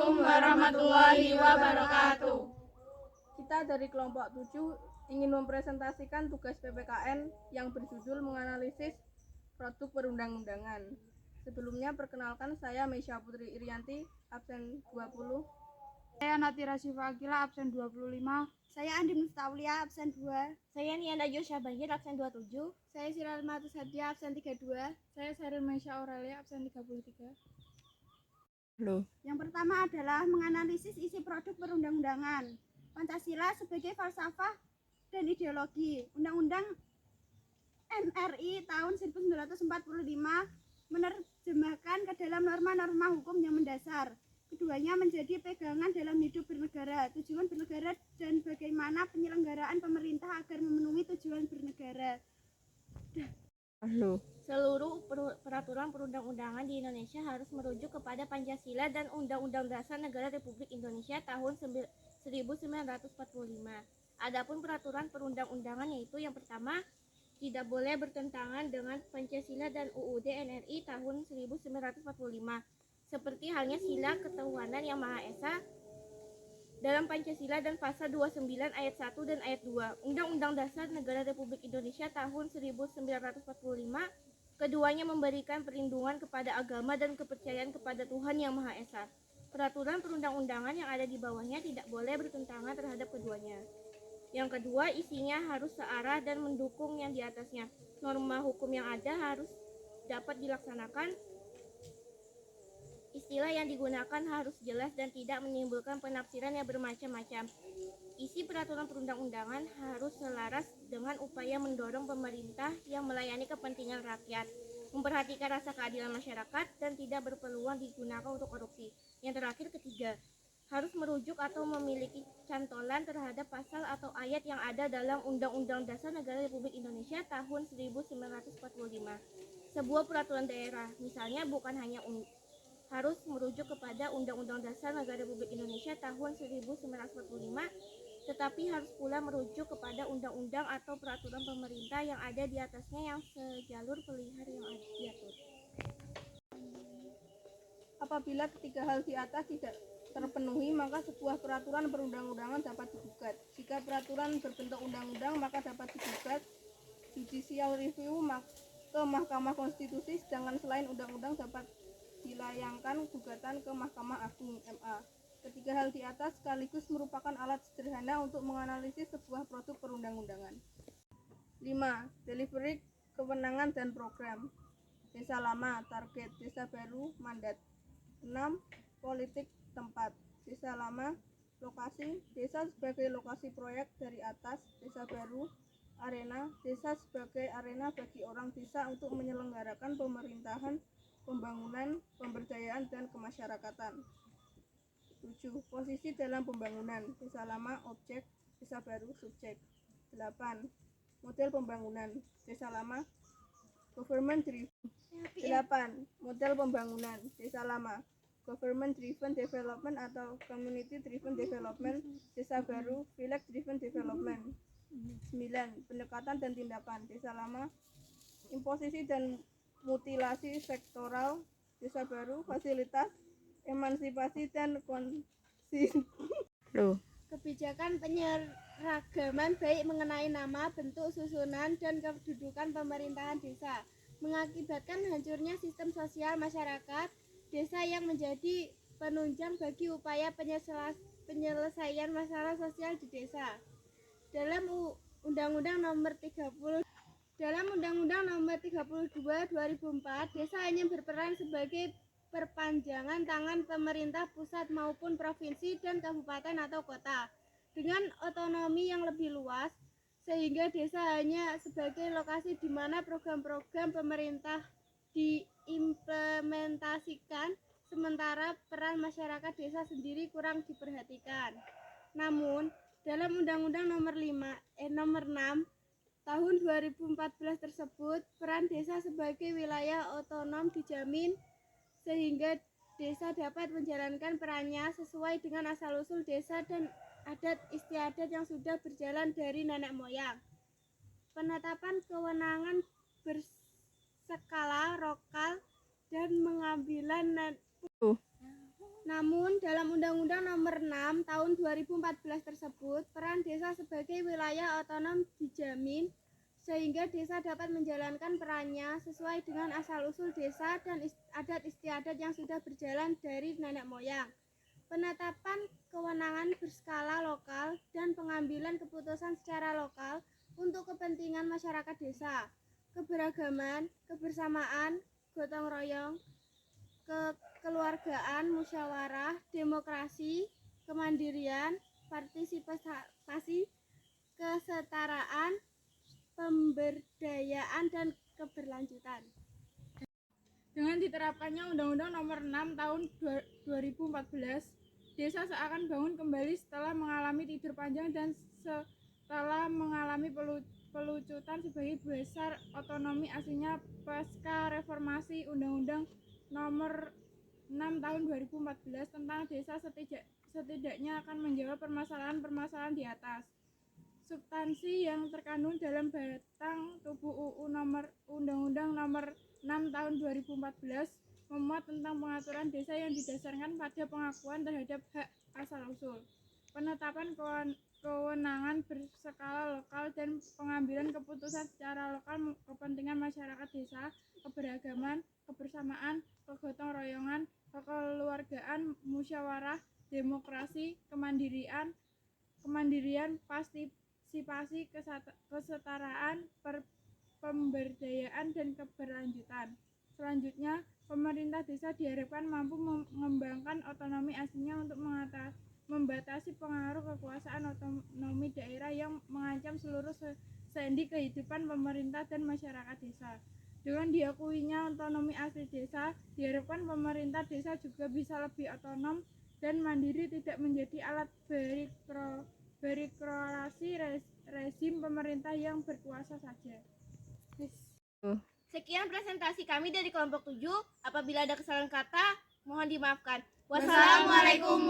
Assalamualaikum warahmatullahi wabarakatuh. Kita dari kelompok 7 ingin mempresentasikan tugas PPKN yang berjudul menganalisis produk perundang-undangan. Sebelumnya perkenalkan, saya Meisya Putri Irianti, absen 20. Saya Natira Syifa Akila, absen 25. Saya Andi Mustaulia, absen 2. Saya Niana Yosya Banjir, absen 27. Saya Siral Matus Hadia, absen 32. Saya Saril Meisya Aurelia, absen 33. Yang pertama adalah menganalisis isi produk perundang-undangan. Pancasila sebagai falsafah dan ideologi. Undang-Undang MRI tahun 1945 menerjemahkan ke dalam norma-norma hukum yang mendasar. Keduanya menjadi pegangan dalam hidup bernegara, tujuan bernegara, dan bagaimana penyelenggaraan pemerintah agar memenuhi tujuan bernegara. Seluruh peraturan perundang-undangan di Indonesia harus merujuk kepada Pancasila dan Undang-Undang Dasar Negara Republik Indonesia tahun 1945. Adapun peraturan perundang-undangan yaitu yang pertama, tidak boleh bertentangan dengan Pancasila dan UUD NRI tahun 1945. Seperti halnya sila ketuhanan yang Maha Esa dalam Pancasila dan pasal 29 ayat 1 dan ayat 2 Undang-Undang Dasar Negara Republik Indonesia tahun 1945. Keduanya memberikan perlindungan kepada agama dan kepercayaan kepada Tuhan yang Maha Esa. Peraturan perundang-undangan yang ada di bawahnya tidak boleh bertentangan terhadap keduanya. Yang kedua, isinya harus searah dan mendukung yang di atasnya. Norma hukum yang ada harus dapat dilaksanakan. Istilah yang digunakan harus jelas dan tidak menimbulkan penafsiran yang bermacam-macam. Isi peraturan perundang-undangan harus selaras dengan upaya mendorong pemerintah yang melayani kepentingan rakyat, memperhatikan rasa keadilan masyarakat, dan tidak berpeluang digunakan untuk korupsi. Yang terakhir, ketiga, harus merujuk atau memiliki cantolan terhadap pasal atau ayat yang ada dalam Undang-Undang Dasar Negara Republik Indonesia tahun 1945. Sebuah peraturan daerah, misalnya, bukan hanya harus merujuk kepada Undang-Undang Dasar Negara Republik Indonesia tahun 1945, tetapi harus pula merujuk kepada undang-undang atau peraturan pemerintah yang ada di atasnya yang sejalur pelihar yang diatur. Apabila ketiga hal di atas tidak terpenuhi, maka sebuah peraturan perundang-undangan dapat digugat. Jika peraturan berbentuk undang-undang, maka dapat digugat judicial review ke Mahkamah Konstitusi, sedangkan selain undang-undang dapat dilayangkan gugatan ke Mahkamah Agung (MA). Ketiga hal di atas sekaligus merupakan alat sederhana untuk menganalisis sebuah produk perundang-undangan. 5. Delivery, kewenangan dan program. Desa lama, target. Desa baru, mandat. 6. Politik tempat. Desa lama, lokasi. Desa sebagai lokasi proyek dari atas. Desa baru, arena. Desa sebagai arena bagi orang desa untuk menyelenggarakan pemerintahan, pembangunan, pemberdayaan, dan kemasyarakatan. 7. Posisi dalam pembangunan. Desa lama, objek. Desa baru, subjek. 8. Model pembangunan. Desa lama, government driven. 8. Model pembangunan. Desa lama, government driven development atau community driven development. Desa baru, village driven development. 9. Pendekatan dan tindakan. Desa lama, imposisi dan mutilasi sektoral. Desa baru, fasilitas, emansipasi, dan Kebijakan penyeragaman baik mengenai nama, bentuk, susunan, dan kedudukan pemerintahan desa mengakibatkan hancurnya sistem sosial masyarakat desa yang menjadi penunjang bagi upaya penyelesaian masalah sosial di desa. Dalam Undang-Undang Nomor 32 2004, desa hanya berperan sebagai perpanjangan tangan pemerintah pusat maupun provinsi dan kabupaten atau kota dengan otonomi yang lebih luas, sehingga desa hanya sebagai lokasi di mana program-program pemerintah diimplementasikan, sementara peran masyarakat desa sendiri kurang diperhatikan. Namun, dalam Undang-Undang Nomor 6 Tahun 2014 tersebut, peran desa sebagai wilayah otonom dijamin sehingga desa dapat menjalankan perannya sesuai dengan asal-usul desa dan adat istiadat yang sudah berjalan dari nenek moyang. Penetapan kewenangan berskala lokal dan pengambilan Namun, dalam Undang-Undang Nomor 6 Tahun 2014 tersebut, peran desa sebagai wilayah otonom dijamin sehingga desa dapat menjalankan perannya sesuai dengan asal-usul desa dan adat istiadat yang sudah berjalan dari nenek moyang. Penetapan kewenangan berskala lokal dan pengambilan keputusan secara lokal untuk kepentingan masyarakat desa, keberagaman, kebersamaan, gotong royong, kekeluargaan, musyawarah, demokrasi, kemandirian, partisipasi, kesetaraan, pemberdayaan, dan keberlanjutan. Dengan diterapkannya Undang-Undang Nomor 6 Tahun 2014, desa seakan bangun kembali setelah mengalami tidur panjang dan setelah mengalami pelucutan sebagai besar otonomi aslinya pasca reformasi Undang-Undang Nomor 6 Tahun 2014 tentang desa setidaknya akan menjawab permasalahan-permasalahan di atas. Substansi yang terkandung dalam batang tubuh Undang-Undang Nomor 6 Tahun 2014 memuat tentang pengaturan desa yang didasarkan pada pengakuan terhadap hak asal-usul, penetapan kewenangan berskala lokal dan pengambilan keputusan secara lokal kepentingan masyarakat desa, keberagaman, kebersamaan, kegotong royongan, kekeluargaan, musyawarah, demokrasi, kemandirian, partisipasi, kesetaraan, pemberdayaan, dan keberlanjutan. Selanjutnya, pemerintah desa diharapkan mampu mengembangkan otonomi aslinya untuk membatasi pengaruh kekuasaan otonomi daerah yang mengancam seluruh sendi kehidupan pemerintah dan masyarakat desa. Dengan diakuinya otonomi asli desa, diharapkan pemerintah desa juga bisa lebih otonom dan mandiri, tidak menjadi alat birokrasi rezim pemerintah yang berkuasa saja. Sekian presentasi kami dari kelompok 7. Apabila ada kesalahan kata, mohon dimaafkan. Wassalamualaikum